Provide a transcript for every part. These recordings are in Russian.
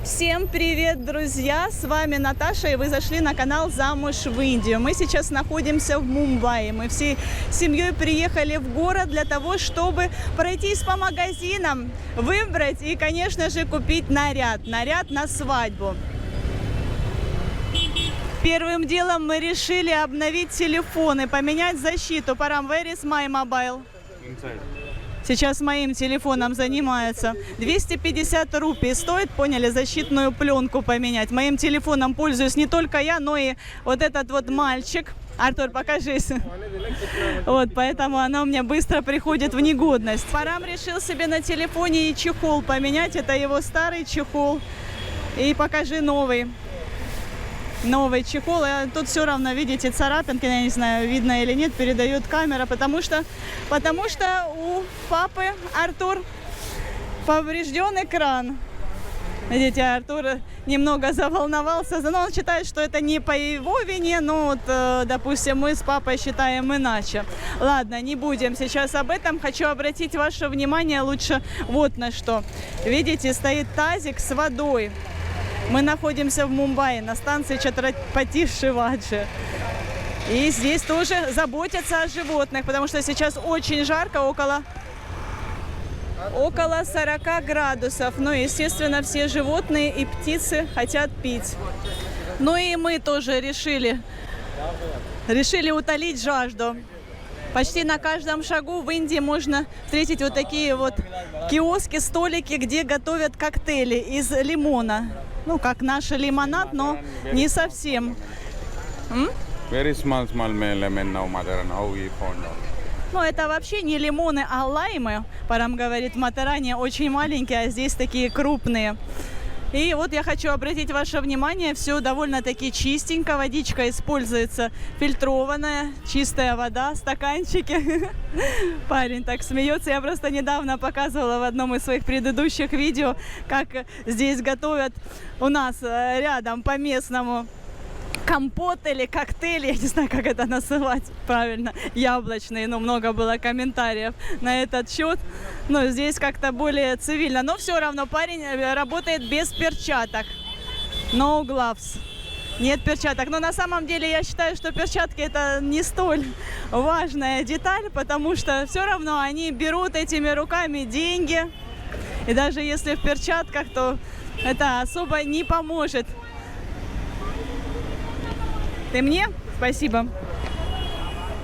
Всем привет, друзья! С вами Наташа, и вы зашли на канал «Замуж в Индию». Мы сейчас находимся в Мумбаи. Мы всей семьей приехали в город для того, чтобы пройтись по магазинам, выбрать и, конечно же, купить наряд. Наряд на свадьбу. Первым делом мы решили обновить телефоны, поменять защиту. Парам, where is my mobile? Inside. Сейчас моим телефоном занимаются. 250 рупий стоит, поняли, защитную пленку поменять. Моим телефоном пользуюсь не только я, но и вот этот вот мальчик. Артур, покажись. Вот, поэтому она у меня быстро приходит в негодность. Парам решил себе на телефоне и чехол поменять. Это его старый чехол. И покажи новый. Новый чехол. А тут все равно, видите, царапинки, я не знаю, видно или нет, передает камера, потому что у папы Артур поврежден экран. Видите, Артур немного заволновался, но он считает, что это не по его вине, но вот, допустим, мы с папой считаем иначе. Ладно, не будем сейчас об этом. Хочу обратить ваше внимание лучше вот на что. Видите, стоит тазик с водой. Мы находимся в Мумбаи, на станции Чатрапати Шиваджи. И здесь тоже заботятся о животных, потому что сейчас очень жарко, около 40 градусов. Ну, естественно, все животные и птицы хотят пить. Ну и мы тоже решили утолить жажду. Почти на каждом шагу в Индии можно встретить вот такие вот киоски, столики, где готовят коктейли из лимона. Ну, как наш лимонад, но не совсем. Very small lemon now, mother, and how we found out. Ну, это вообще не лимоны, а лаймы. Парам говорит, в Матаране очень маленькие, а здесь такие крупные. И вот я хочу обратить ваше внимание, все довольно-таки чистенько. Водичка используется фильтрованная, чистая вода, стаканчики. Парень так смеется. Я просто недавно показывала в одном из своих предыдущих видео, как здесь готовят у нас рядом по-местному компот или коктейль, я не знаю, как это называть правильно, яблочный, но много было комментариев на этот счет. Но здесь как-то более цивильно. Но все равно парень работает без перчаток. No gloves. Нет перчаток. Но на самом деле я считаю, что перчатки это не столь важная деталь, потому что все равно они берут этими руками деньги. И даже если в перчатках, то это особо не поможет. Ты мне? Спасибо.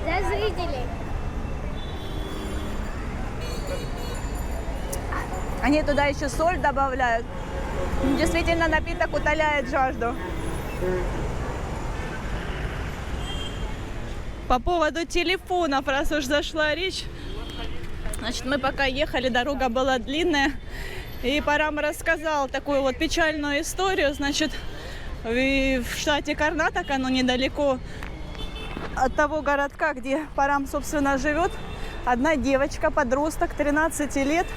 За зрителей. Они туда еще соль добавляют. Действительно, напиток утоляет жажду. По поводу телефонов, раз уж зашла речь. Значит, мы пока ехали, дорога была длинная. И Парам рассказал такую вот печальную историю. Значит, в штате Карнатака, но недалеко от того городка, где Парам, собственно, живет, одна девочка, подросток, 13 лет.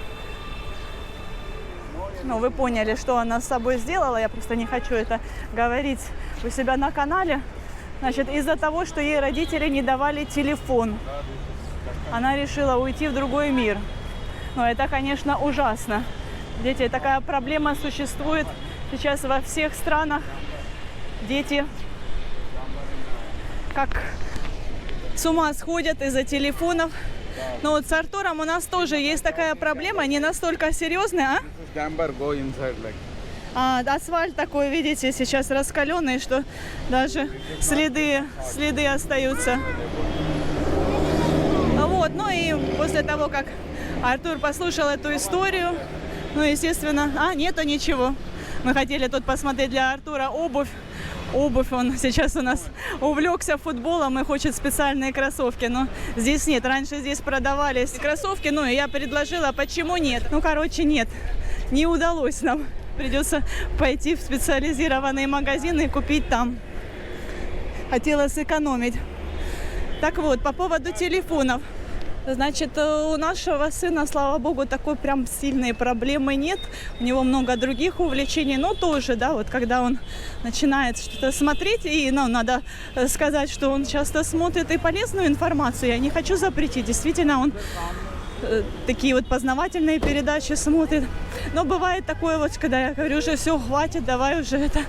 Ну, вы поняли, что она с собой сделала. Я просто не хочу это говорить у себя на канале. Значит, из-за того, что ей родители не давали телефон, она решила уйти в другой мир. Но это, конечно, ужасно. Дети, такая проблема существует сейчас во всех странах. Дети как с ума сходят из-за телефонов. Но вот с Артуром у нас тоже есть такая проблема, не настолько серьезная, асфальт такой, видите, сейчас раскаленный, что даже следы остаются. Вот, ну и после того, как Артур послушал эту историю, ну, естественно, нету ничего. Мы хотели тут посмотреть для Артура обувь. Он сейчас у нас увлекся футболом и хочет специальные кроссовки. Но здесь нет. Раньше здесь продавались кроссовки. Ну, и я предложила, почему нет. Ну, короче, нет. Не удалось нам. Придется пойти в специализированные магазины и купить там. Хотела сэкономить. Так вот, по поводу телефонов. Значит, у нашего сына, слава богу, такой прям сильной проблемы нет. У него много других увлечений, но тоже, да, вот когда он начинает что-то смотреть, и, ну, надо сказать, что он часто смотрит и полезную информацию. Я не хочу запретить. Действительно, он такие вот познавательные передачи смотрит. Но бывает такое вот, когда я говорю, уже все, хватит, давай уже это,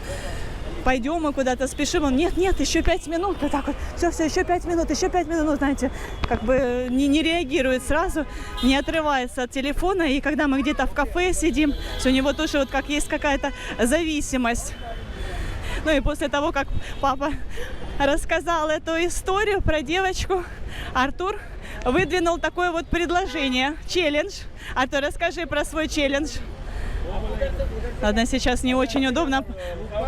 пойдем мы куда-то спешим. Он, нет, еще 5 минут, вот так вот, все, еще 5 минут, ну, знаете, как бы не реагирует сразу, не отрывается от телефона. И когда мы где-то в кафе сидим, у него тоже вот как есть какая-то зависимость. Ну и после того, как папа рассказал эту историю про девочку, Артур выдвинул такое вот предложение, челлендж. Артур, расскажи про свой челлендж. Ладно, сейчас не очень удобно,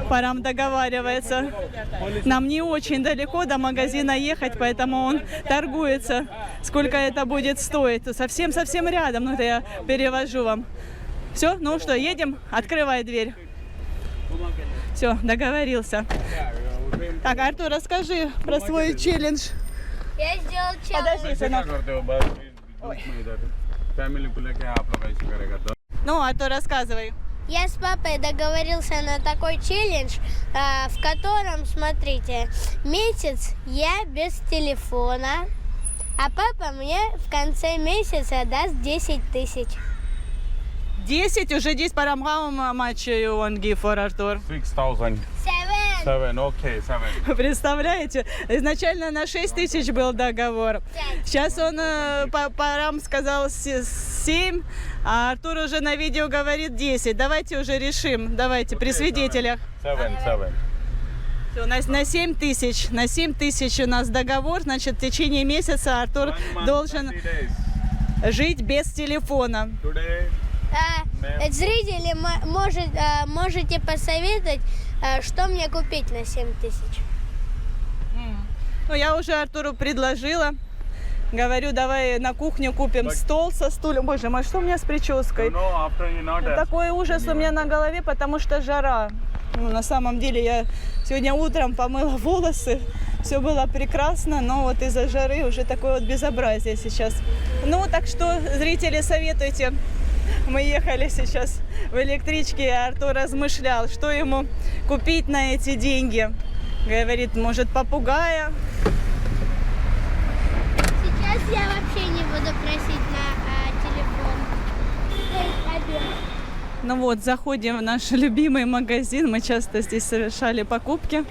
Парам договаривается. Нам не очень далеко до магазина ехать, поэтому он торгуется, сколько это будет стоить. Совсем рядом, ну это я перевожу вам. Все, ну что, едем? Открывай дверь. Все, договорился. Так, Артур, расскажи про свой челлендж. Я сделал челлендж. Подожди, сынок. Ну, Артур, рассказывай. Я с папой договорился на такой челлендж, в котором, смотрите, месяц я без телефона, а папа мне в конце месяца даст 10 тысяч. 10, уже 10 Парам, how much you want give for Артур? 6,000. 7, окей, 7. Представляете? Изначально на 6 тысяч был договор. Сейчас он, Парам сказал 7, а Артур уже на видео говорит 10. Давайте уже решим, давайте, при свидетелях. 7. Всё, на 7 тысяч. На 7 тысяч у нас договор, значит, в течение месяца Артур должен жить без телефона. Зрители, можете посоветовать, что мне купить на 7 тысяч? Ну, я уже Артуру предложила. Говорю, давай на кухню купим стол со стульем. Боже мой, что у меня с прической? Такой ужас у меня на голове, потому что жара. Ну, на самом деле, я сегодня утром помыла волосы. Все было прекрасно, но вот из-за жары уже такое вот безобразие сейчас. Ну, так что, зрители, советуйте. Мы ехали сейчас в электричке, и Артур размышлял, что ему купить на эти деньги. Говорит, может, попугая. Сейчас я вообще не буду просить на телефон. Ну вот, заходим в наш любимый магазин. Мы часто здесь совершали покупки.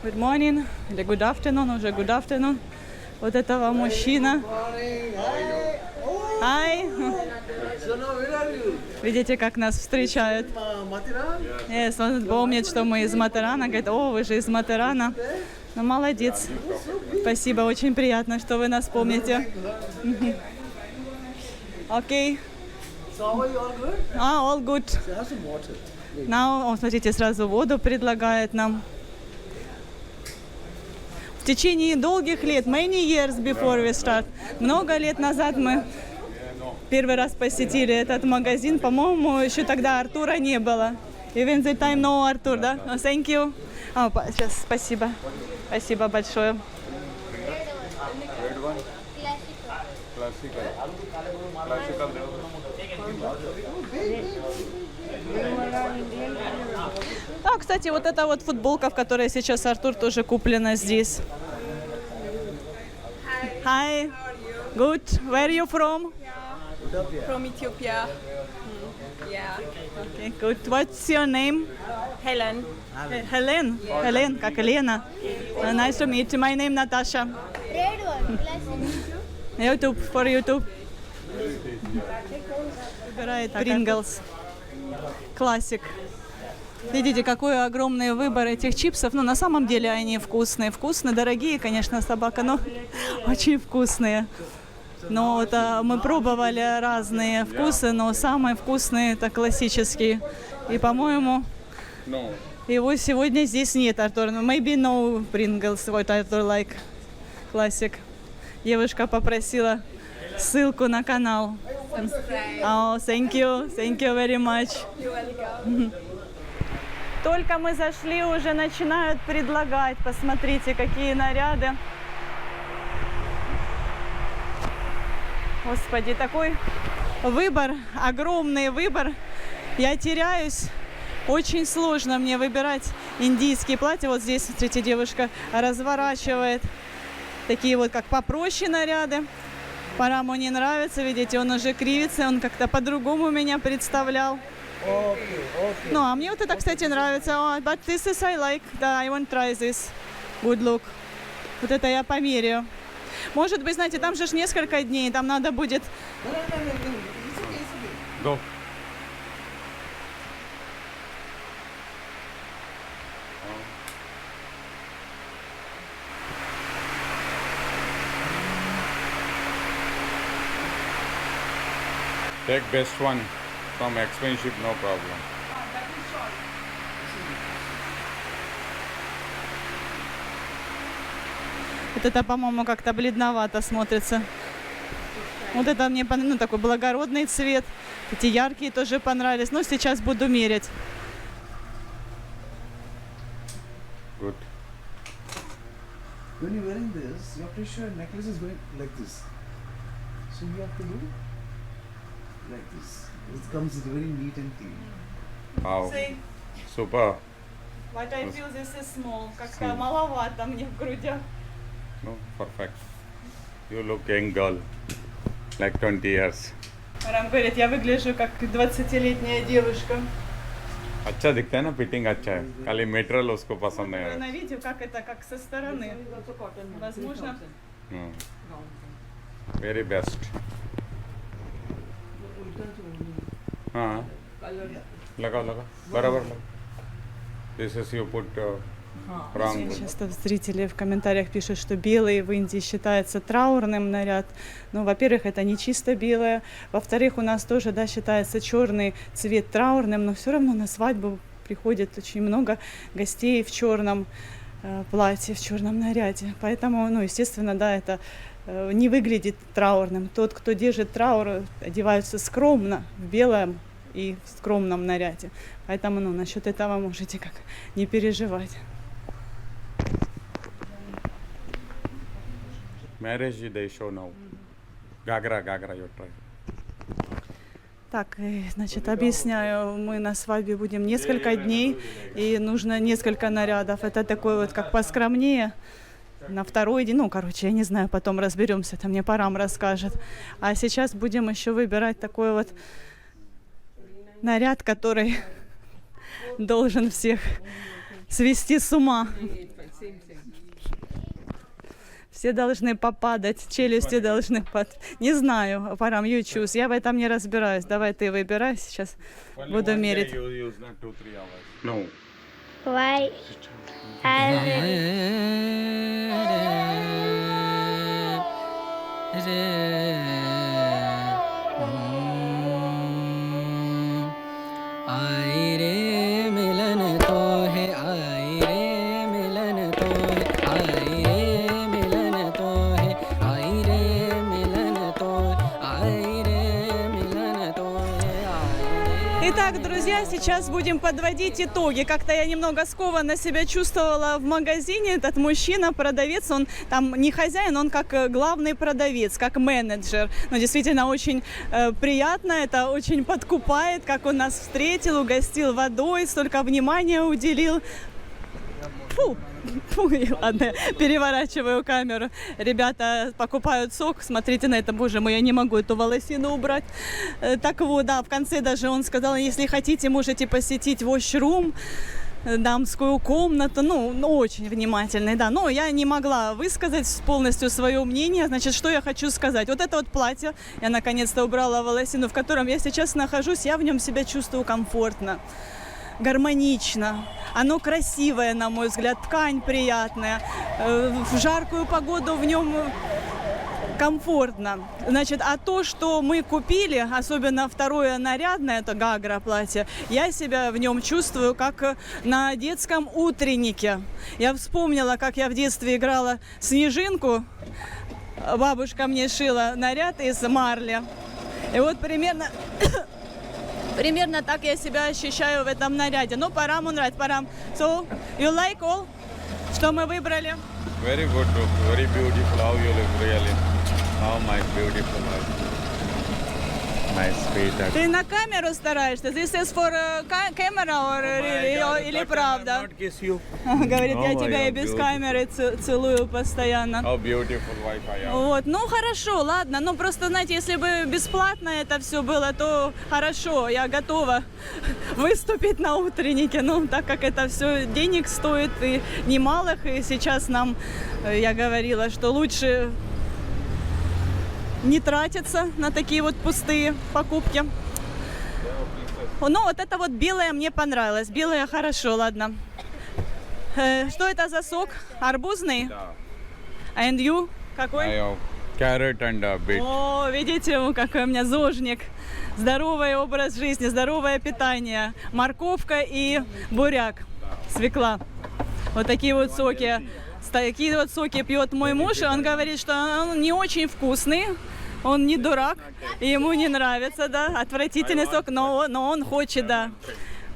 Good morning, или good afternoon, уже good afternoon. Вот этого мужчина. Hi. Видите, как нас встречают? Yes, он помнит, что мы из Матерана. Говорит, о, вы же из Матерана. Ну, молодец. Спасибо, очень приятно, что вы нас помните. Окей. All good. Now, смотрите, сразу воду предлагает нам. В течение долгих лет, many years before we start, много лет назад мы первый раз посетили этот магазин. По-моему, еще тогда Артура не было. Even the time no Артур, да? Oh, thank you. Сейчас, спасибо. Спасибо большое. А, кстати, вот эта вот футболка, в которой сейчас Артур, тоже куплена здесь. Hi. Good. Where are you from? From Ethiopia. Yeah. Okay, good. What's your name? Helen. Helen. Helen, как Лена. Nice to meet you. My name Natasha. Red one. YouTube, for YouTube. Выбирает Pringles. Классик. Видите, какой огромный выбор этих чипсов. Ну, на самом деле они вкусные. Вкусные, дорогие, конечно, собака, но очень вкусные. Но это мы пробовали разные вкусы, но самые вкусные это классические. И, по-моему, его сегодня здесь нет, Артур. Maybe no Pringles, what Артур like. Classic. Девушка попросила ссылку на канал. Oh, thank you very much. Только мы зашли, уже начинают предлагать. Посмотрите, какие наряды. Господи, такой выбор, огромный выбор. Я теряюсь. Очень сложно мне выбирать индийские платья. Вот здесь, смотрите, девушка разворачивает. Такие вот, как попроще наряды. Параму не нравится, видите, он уже кривится, он как-то по-другому меня представлял. Ну, а мне вот это, кстати, нравится. Oh, but this is I like. Да, I want try this. Good look. Вот это я померяю. Может быть, знаете, там же ж несколько дней, там надо будет... Go. Take best one from expensive, no problem. Вот это, по-моему, как-то бледновато смотрится. Вот это мне, ну, такой благородный цвет. Эти яркие тоже понравились. Но сейчас буду мерять. Good. When you're wearing this, your pressure necklace is going like this. So you have to do like this. It comes very neat and clean. Wow. Super. But I feel this is small. Как-то маловато мне в грудях. No, perfect. You look young girl, like 20 years. Рам говорит, я выгляжу как 20-летняя девушка. अच्छा दिखता है ना, फिटिंग अच्छा है, खाली मेटेरियल उसको पसंद नहीं है. На видео, как это, как со стороны. Возможно. Very best. हाँ, लगाओ लगाओ, बराबर लगाओ. This is you put wrong. Часто зрители в комментариях пишут, что белый в Индии считается траурным наряд. Ну, во-первых, это не чисто белое. Во-вторых, у нас тоже, да, считается черный цвет траурным, но все равно на свадьбу приходит очень много гостей в черном платье, в черном наряде. Поэтому, ну, естественно, да, это не выглядит траурным. Тот, кто держит траур, одеваются скромно, в белом и в скромном наряде. Поэтому, ну, насчет этого можете как не переживать. Marriage they show now. Gagra, you try. Так, значит, объясняю, мы на свадьбе будем несколько дней, и нужно несколько нарядов. Это такой вот, как поскромнее, на второй день, ну, короче, я не знаю, потом разберемся, это мне Парам расскажет. А сейчас будем еще выбирать такой вот наряд, который должен всех свести с ума. Все должны попадать, челюсти должны Не знаю, Парам, you choose. Я в этом не разбираюсь. Давай ты выбирай, сейчас буду мерить. No. Why? Итак, друзья, сейчас будем подводить итоги. Как-то я немного скованно себя чувствовала в магазине. Этот мужчина, продавец, он там не хозяин, он как главный продавец, как менеджер. Но действительно очень приятно, это очень подкупает, как он нас встретил, угостил водой, столько внимания уделил. Фу! Ой, ладно, переворачиваю камеру. Ребята покупают сок. Смотрите на это, боже мой, я не могу эту волосину убрать. Так вот, да, в конце даже он сказал, если хотите, можете посетить washroom, дамскую комнату. Ну, очень внимательный, да. Но я не могла высказать полностью свое мнение. Значит, что я хочу сказать. Вот это вот платье, я наконец-то убрала волосину, в котором я сейчас нахожусь, я в нем себя чувствую комфортно, гармонично. Оно красивое, на мой взгляд, ткань приятная. В жаркую погоду в нем комфортно. Значит, а то, что мы купили, особенно второе нарядное, это гагра платье, я себя в нем чувствую как на детском утреннике. Я вспомнила, как я в детстве играла снежинку. Бабушка мне шила наряд из марли. И вот примерно так я себя ощущаю в этом наряде. Ну, Параму нравится. Парам. So, you like all? Что мы выбрали? Very good look, very beautiful. How you look really. How my beautiful wife. Nice feet. Ты на камеру стараешься? This is for camera или правда? Not kiss you. Говорит, я Oh my тебя и God, без beautiful. камеры целую постоянно. How beautiful Wi-Fi. Вот, ну хорошо, ладно, ну просто, знаете, если бы бесплатно это все было, то хорошо, я готова выступить на утреннике, ну так как это все денег стоит и немалых, и сейчас нам, я говорила, что лучше не тратиться на такие вот пустые покупки. Ну вот это вот белое мне понравилось, белое хорошо, ладно. Что это за сок? Арбузный? Да. And you? Какой? I have carrot and a bit. О, видите, какой у меня зожник. Здоровый образ жизни, здоровое питание. Морковка и буряк, свекла. Вот такие вот соки. Такие вот соки пьет мой муж, и он говорит, что он не очень вкусный. Он не дурак, и ему не нравится, да, отвратительный сок, но он хочет, да.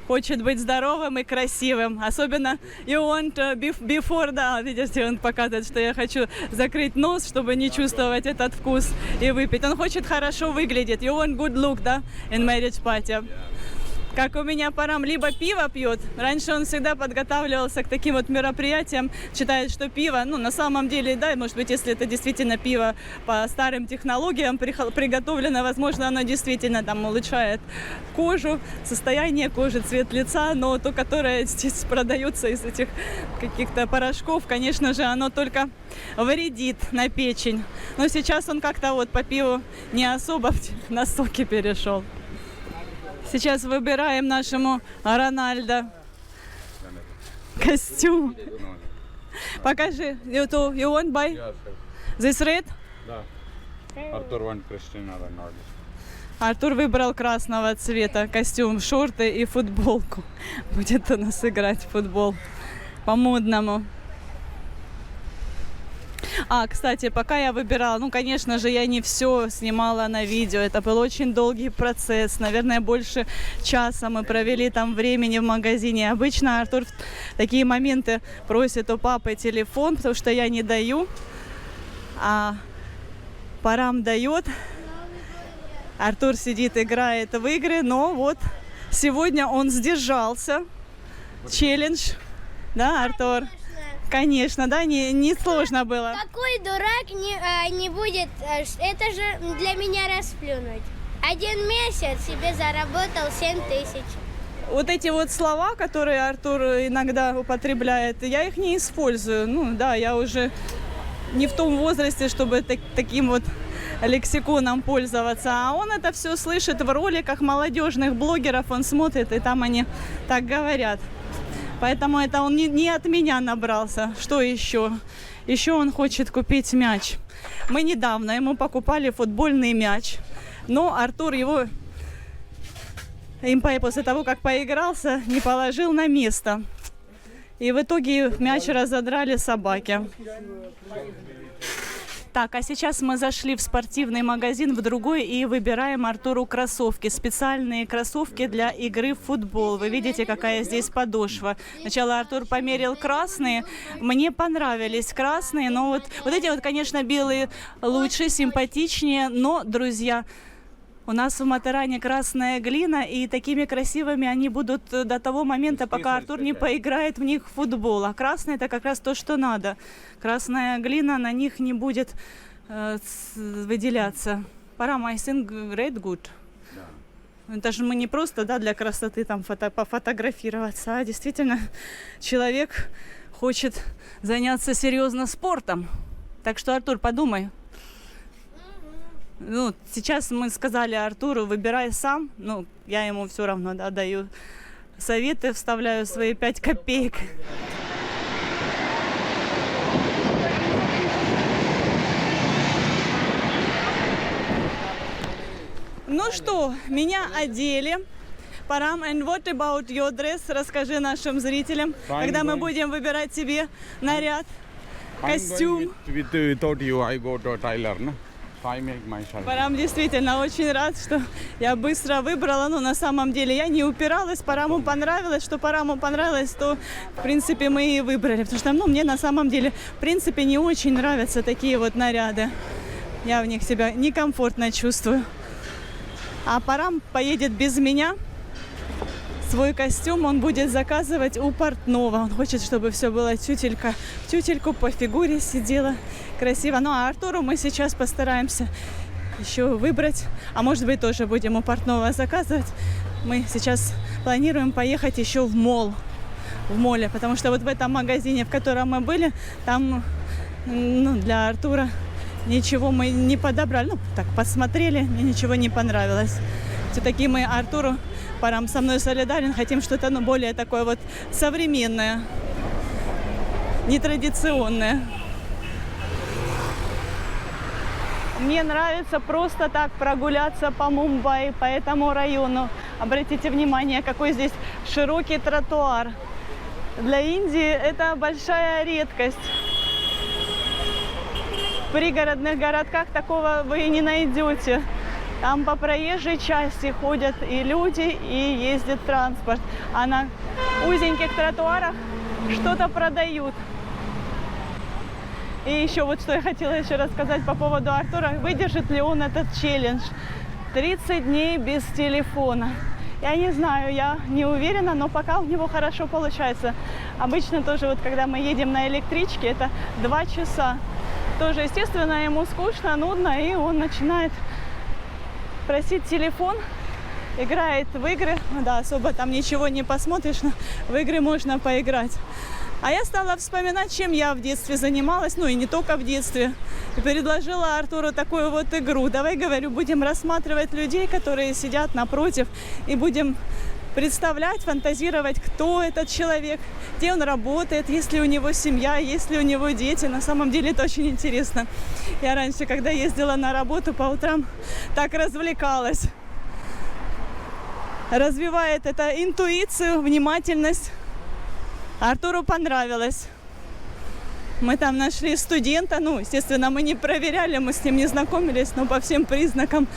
Хочет быть здоровым и красивым. Особенно you want before, да, видите, он показывает, что я хочу закрыть нос, чтобы не чувствовать этот вкус и выпить. Он хочет хорошо выглядеть. You want good look, да, in marriage party. Как у меня Парам либо пиво пьет. Раньше он всегда подготавливался к таким вот мероприятиям, считает, что пиво, ну, на самом деле, да, может быть, если это действительно пиво по старым технологиям приготовлено, возможно, оно действительно там улучшает кожу, состояние кожи, цвет лица, но то, которое здесь продается из этих каких-то порошков, конечно же, оно только вредит на печень. Но сейчас он как-то вот по пиву не особо на соки перешел. Сейчас выбираем нашему Рональдо костюм. Покажи. You want buy this red? Да. Артур want Cristiano Ronaldo. Артур выбрал красного цвета костюм, шорты и футболку. Будет у нас играть в футбол по-модному. Кстати, пока я выбирала, ну, конечно же, я не все снимала на видео. Это был очень долгий процесс. Наверное, больше часа мы провели там времени в магазине. Обычно Артур в такие моменты просит у папы телефон, потому что я не даю. А Парам дает. Артур сидит, играет в игры. Но вот сегодня он сдержался. Челлендж. Да, Артур? Конечно, да, не сложно было. Какой дурак не будет, это же для меня расплюнуть. 1 месяц себе заработал 7000. Вот эти вот слова, которые Артур иногда употребляет, я их не использую. Ну да, я уже не в том возрасте, чтобы таким вот лексиконом пользоваться. А он это все слышит в роликах молодежных блогеров, он смотрит, и там они так говорят. Поэтому это он не от меня набрался. Что еще? Еще он хочет купить мяч. Мы недавно ему покупали футбольный мяч, но Артур его после того, как поигрался, не положил на место. И в итоге мяч разодрали собаки. Так, а сейчас мы зашли в спортивный магазин, в другой, и выбираем Артуру кроссовки. Специальные кроссовки для игры в футбол. Вы видите, какая здесь подошва. Сначала Артур померил красные. Мне понравились красные, но вот эти вот, конечно, белые лучше, симпатичнее. Но, друзья, у нас в Матаране красная глина, и такими красивыми они будут до того момента, пока Артур не поиграет в них в футбол. А красная — это как раз то, что надо. Красная глина на них не будет выделяться. Парам, I think red good. Да. Это же мы не просто, да, для красоты там пофотографироваться, а действительно человек хочет заняться серьезно спортом. Так что, Артур, подумай. Ну, сейчас мы сказали Артуру, выбирай сам. Ну, я ему все равно, да, даю советы, вставляю свои 5 копеек. Ну что, меня одели. Парам, and what about your dress? Расскажи нашим зрителям, когда мы будем выбирать себе наряд, костюм. Without you, I go to Tyler, no? Парам действительно очень рад, что я быстро выбрала. Но на самом деле я не упиралась. Параму понравилось. Что Параму понравилось, то в принципе мы и выбрали. Потому что мне на самом деле в принципе не очень нравятся такие вот наряды. Я в них себя некомфортно чувствую. А Парам поедет без меня. Свой костюм он будет заказывать у портного. Он хочет, чтобы все было тютелька в тютельку, по фигуре сидела красиво. Ну а Артуру мы сейчас постараемся еще выбрать. А может быть, тоже будем у портного заказывать. Мы сейчас планируем поехать еще в молл. В молле, потому что вот в этом магазине, в котором мы были, там для Артура ничего мы не подобрали. Ну, так, посмотрели, мне ничего не понравилось. Все-таки мы Артуру, Парам со мной солидарен, хотим что-то более такое вот современное, нетрадиционное. Мне нравится просто так прогуляться по Мумбаи, по этому району. Обратите внимание, какой здесь широкий тротуар. Для Индии это большая редкость. В пригородных городках такого вы и не найдете. Там по проезжей части ходят и люди, и ездит транспорт. А на узеньких тротуарах что-то продают. И еще вот что я хотела еще рассказать по поводу Артура. Выдержит ли он этот челлендж? 30 дней без телефона. Я не знаю, я не уверена, но пока у него хорошо получается. Обычно тоже вот когда мы едем на электричке, это 2 часа. Тоже, естественно, ему скучно, нудно, и он начинает просить телефон, играет в игры. Ну да, особо там ничего не посмотришь, но в игры можно поиграть. А я стала вспоминать, чем я в детстве занималась, ну и не только в детстве. И предложила Артуру такую вот игру. Давай, говорю, будем рассматривать людей, которые сидят напротив, и будем представлять, фантазировать, кто этот человек, где он работает, есть ли у него семья, есть ли у него дети. На самом деле это очень интересно. Я раньше, когда ездила на работу по утрам, так развлекалась. Развивает это интуицию, внимательность. Артуру понравилось. Мы там нашли студента, ну, естественно, мы не проверяли, мы с ним не знакомились, но по всем признакам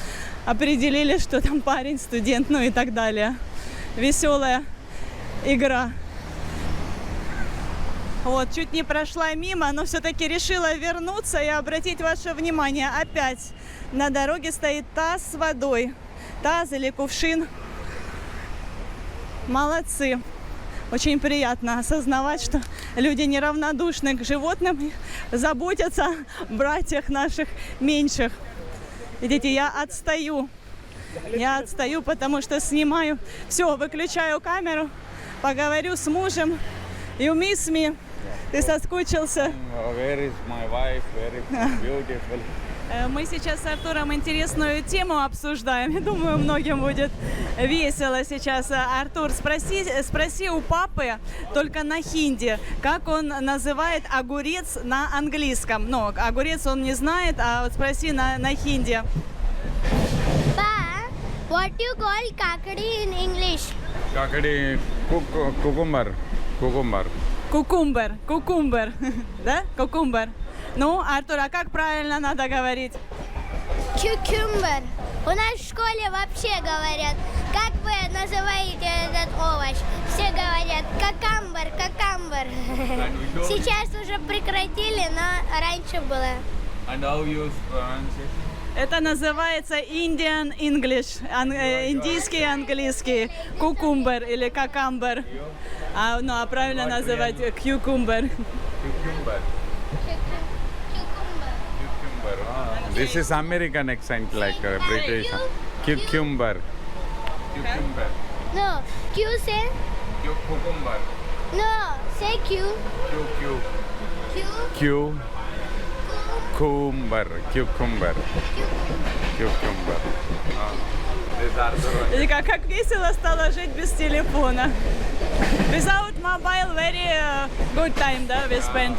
определили, что там парень, студент, ну и так далее. Веселая игра. Вот, чуть не прошла мимо, но все-таки решила вернуться и обратить ваше внимание. Опять на дороге стоит таз с водой. Таз или кувшин. Молодцы. Очень приятно осознавать, что люди неравнодушны к животным, заботятся о братьях наших меньших. Видите, я отстаю, потому что снимаю. Все, выключаю камеру, поговорю с мужем. You miss me? Ты соскучился? Where is my wife? Very beautiful. Мы сейчас с Артуром интересную тему обсуждаем. Я думаю, многим будет весело сейчас. Артур, спроси у папы только на хинди, как он называет огурец на английском. Ну, огурец он не знает, а вот спроси на хинди. Pa, what you call kakadi in English? Kakadi, cucumber. Кукумбер. Да? Кукумбер. Ну, Артур, а как правильно надо говорить? Cucumber. У нас в школе вообще говорят, как вы называете этот овощ? Все говорят какамбер. Сейчас уже прекратили, но раньше было. And how you pronounce it? Это называется Indian English, индийский английский, кукумбер или какамбер. А правильно называть кьюкумбер. Cucumber. This is American accent, like British. Cucumber. No, Q say? Cucumber. No, say Q. Q. Cucumber. These are the И как весело стало жить без телефона. Without mobile, very good time, да, we spend.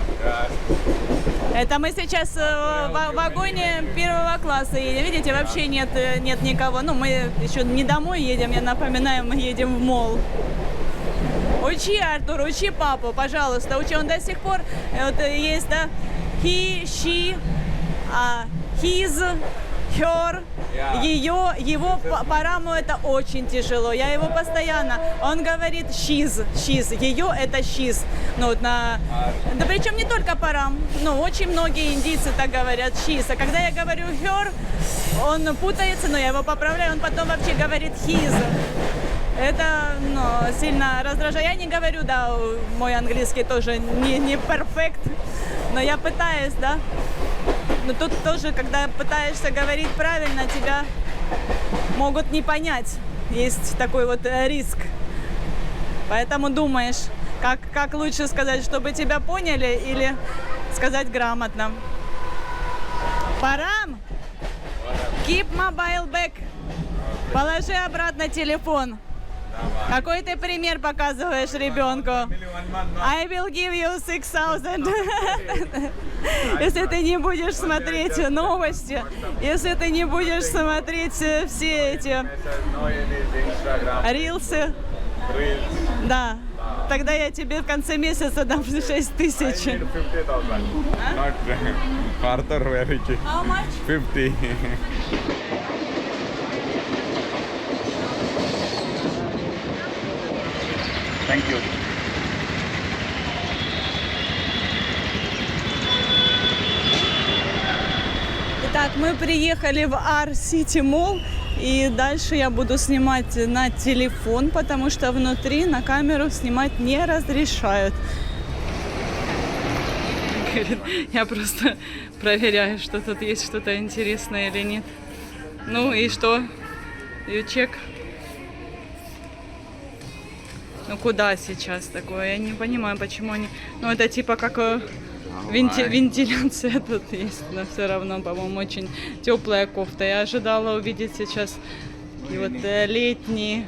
Это мы сейчас в вагоне первого класса едем. Видите, вообще нет никого. Ну, мы еще не домой едем, я напоминаю, мы едем в молл. Учи, Артур, учи папу, пожалуйста. Учи, он до сих пор, вот есть, да, he, she, his, her. Параму это очень тяжело. Я его постоянно. Он говорит she's. Ее это she's. Ну, вот да причем не только Парам. Ну, очень многие индийцы так говорят she's. А когда я говорю her, он путается, но я его поправляю. Он потом вообще говорит his. Это сильно раздражает. Я не говорю, да, мой английский тоже не перфект, но я пытаюсь, да. Но тут тоже, когда пытаешься говорить правильно, тебя могут не понять. Есть такой вот риск. Поэтому думаешь, как лучше сказать, чтобы тебя поняли, или сказать грамотно. Парам, keep mobile back. Положи обратно телефон. Какой ты пример показываешь ребенку? I will give you 6,000. Если ты не будешь смотреть новости, если ты не будешь смотреть все эти рилсы, да, тогда я тебе в конце месяца дам 6 тысяч. Arthur, very cheap. How much? 50. Thank you. Итак, мы приехали в R-City Mall, и дальше я буду снимать на телефон, потому что внутри на камеру снимать не разрешают. Я просто проверяю, что тут есть что-то интересное или нет. Ну и что? You check? Ну куда сейчас такое? Я не понимаю, почему они... Ну это типа как вентиляция тут есть, но все равно, по-моему, очень теплая кофта. Я ожидала увидеть сейчас и вот летние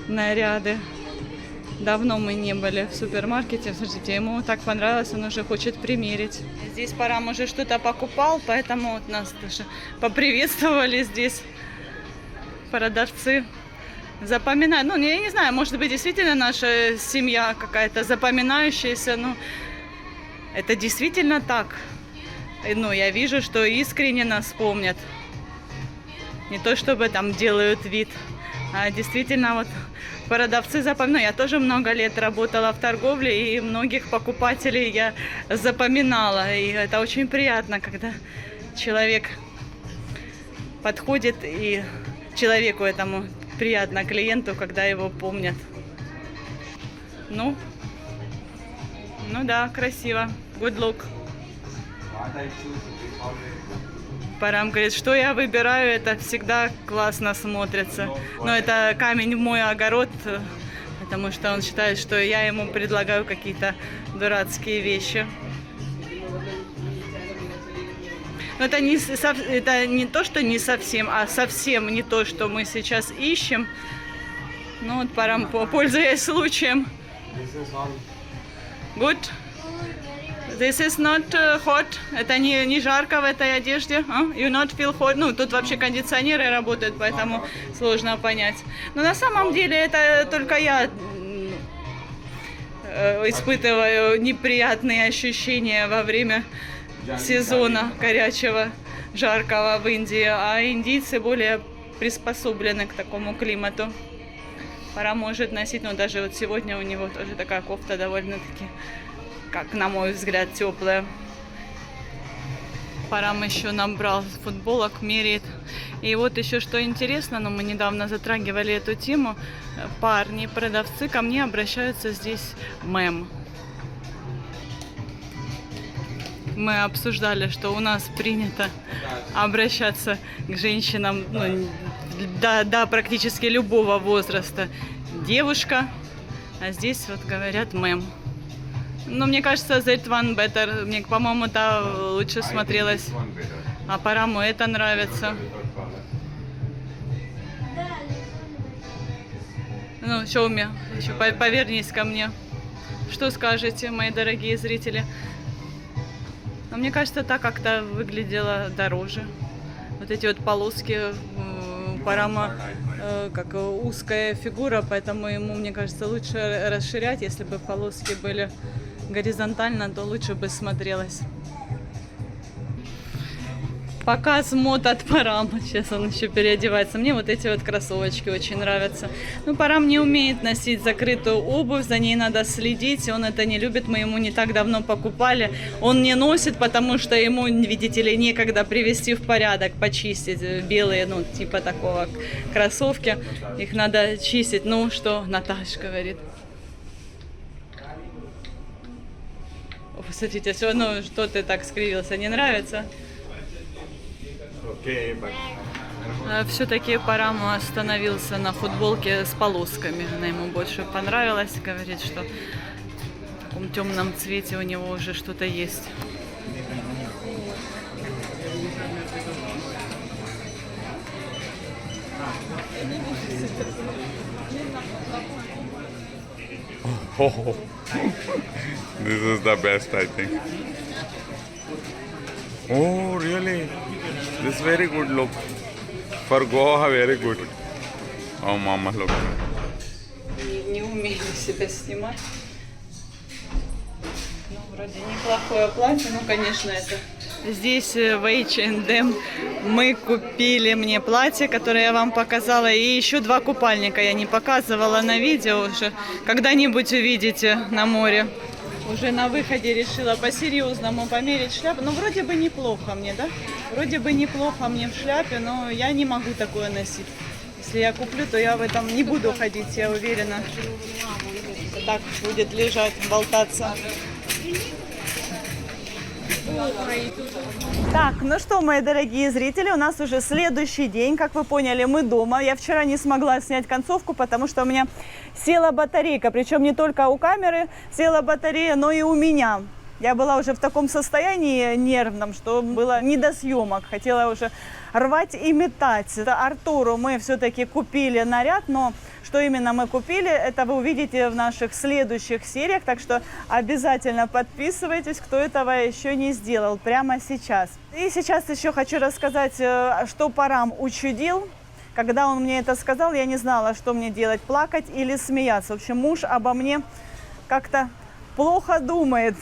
наряды. Давно мы не были в супермаркете. Слушайте, ему так понравилось, он уже хочет примерить. Здесь Парам уже что-то покупал, поэтому вот нас даже поприветствовали здесь продавцы. Запоминаю, ну, я не знаю, может быть, действительно наша семья какая-то запоминающаяся, но это действительно так. Ну, я вижу, что искренне нас помнят. Не то, чтобы там делают вид, а действительно вот продавцы запоминаю. Я тоже много лет работала в торговле, и многих покупателей я запоминала. И это очень приятно, когда человек подходит, и человеку этому приятно, клиенту, когда его помнят. Ну да, красиво. Good look. Парам говорит, что я выбираю, это всегда классно смотрится. Но это камень в мой огород, потому что он считает, что я ему предлагаю какие-то дурацкие вещи. Но это не то, что не совсем, а совсем не то, что мы сейчас ищем. Ну вот, Парам, пользуясь случаем. Good. This is not hot. Это не жарко в этой одежде. You not feel hot. Ну, тут вообще кондиционеры работают, поэтому сложно понять. Но на самом деле это только я испытываю неприятные ощущения во время сезона горячего, жаркого в Индии, а индийцы более приспособлены к такому климату. Парам может носить, но даже вот сегодня у него тоже такая кофта довольно-таки, как на мой взгляд, теплая. Парам еще набрал футболок, меряет. И вот еще что интересно, но мы недавно затрагивали эту тему, парни, продавцы ко мне обращаются здесь мэм. Мы обсуждали, что у нас принято обращаться к женщинам, ну, до практически любого возраста. Девушка, а здесь вот говорят мэм. Но мне кажется, that one better. Мне, по-моему, та лучше смотрелась. А Параму это нравится. Ну, show me. Еще повернись ко мне. Что скажете, мои дорогие зрители? Но мне кажется, так как-то выглядело дороже. Вот эти вот полоски, Парама как узкая фигура, поэтому ему, мне кажется, лучше расширять. Если бы полоски были горизонтально, то лучше бы смотрелось. показ мод от Парам. Сейчас он еще переодевается. Мне вот эти вот кроссовочки очень нравятся. Ну, Парам не умеет носить закрытую обувь, за ней надо следить. Он это не любит, мы ему не так давно покупали. Он не носит, потому что ему, видите ли, некогда привести в порядок, почистить белые, ну, типа такого кроссовки. Их надо чистить. Ну, что Наташа говорит? Смотрите, все равно, что ты так скривился, не нравится? Okay, but Все-таки Парам остановился на футболке с полосками. Она ему больше понравилась. Говорит, что в таком темном цвете у него уже что-то есть. oh, this is the best, I think. Oh, really? This is very good look. For Goa, very good. Oh, mama, look. Не умею себя снимать. Ну, вроде неплохое платье, ну, конечно, это... Здесь в H&M мы купили мне платье, которое я вам показала, и еще 2 купальника я не показывала на видео уже. Когда-нибудь увидите на море. Уже на выходе решила по-серьезному померить шляпу. Ну, вроде бы неплохо мне, да? Вроде бы неплохо мне в шляпе, но я не могу такое носить. Если я куплю, то я в этом не буду ходить, я уверена. Так будет лежать, болтаться. Так, ну что, мои дорогие зрители, у нас уже следующий день. Как вы поняли, мы дома. Я вчера не смогла снять концовку, потому что у меня села батарейка. Причем не только у камеры села батарея, но и у меня. Я была уже в таком состоянии нервном, что было не до съемок. Хотела уже рвать и метать. Артуру мы все-таки купили наряд, но что именно мы купили, это вы увидите в наших следующих сериях. Так что обязательно подписывайтесь, кто этого еще не сделал прямо сейчас. И сейчас еще хочу рассказать, что Парам учудил. Когда он мне это сказал, я не знала, что мне делать, плакать или смеяться. В общем, муж обо мне как-то плохо думает.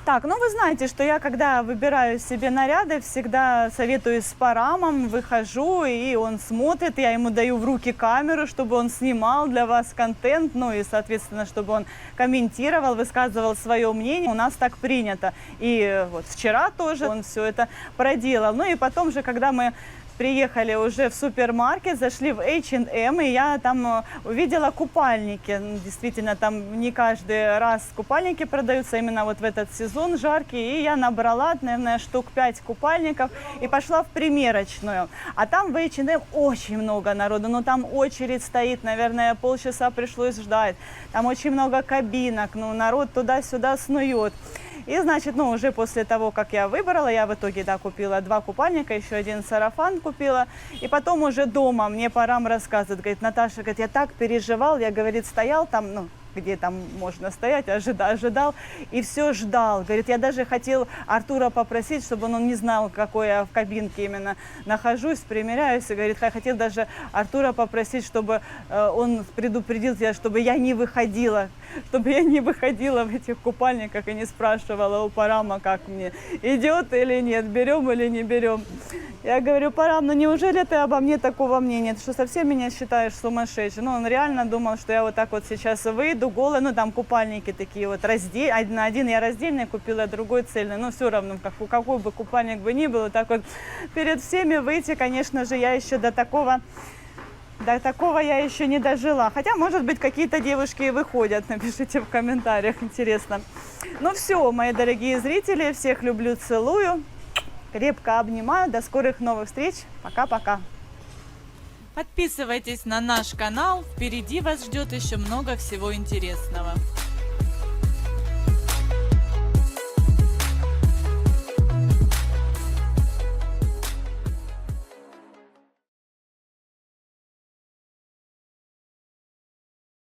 Так, ну вы знаете, что я, когда выбираю себе наряды, всегда советуюсь с Парамом, выхожу, и он смотрит, я ему даю в руки камеру, чтобы он снимал для вас контент, ну и, соответственно, чтобы он комментировал, высказывал свое мнение. У нас так принято. И вот вчера тоже он все это проделал. Ну и потом же, когда мы приехали уже в супермаркет, зашли в H&M, и я там увидела купальники. Действительно, там не каждый раз купальники продаются именно вот в этот сезон жаркий. И я набрала, наверное, штук 5 купальников и пошла в примерочную. А там в H&M очень много народу, ну там очередь стоит, наверное, полчаса пришлось ждать. Там очень много кабинок, ну народ туда-сюда снует. И, значит, ну, уже после того, как я выбрала, я в итоге, да, купила 2 купальника, еще 1 сарафан купила. И потом уже дома мне Парам рассказывает, говорит, Наташа, говорит, я так переживал, я, говорит, стоял там, ну, где там можно стоять, ожидал, и все ждал. Говорит, я даже хотел Артура попросить, чтобы он не знал, какой я в кабинке именно нахожусь, примеряюсь. И говорит, я хотел даже Артура попросить, чтобы он предупредил тебя, чтобы я не выходила в этих купальниках и не спрашивала у Парама, как мне, идет или нет, берем или не берем. Я говорю, Парам, ну неужели ты обо мне такого мнения? Ты что, совсем меня считаешь сумасшедшей? Ну, он реально думал, что я вот так вот сейчас выйду, голая, ну, там купальники такие вот, один я раздельный купила, другой цельный. Ну, все равно, какой бы купальник бы ни был, так вот перед всеми выйти, конечно же, я еще до такого я еще не дожила. Хотя, может быть, какие-то девушки и выходят. Напишите в комментариях, интересно. Ну все, мои дорогие зрители, всех люблю, целую. Крепко обнимаю. До скорых новых встреч. Пока-пока. Подписывайтесь на наш канал. Впереди вас ждет еще много всего интересного.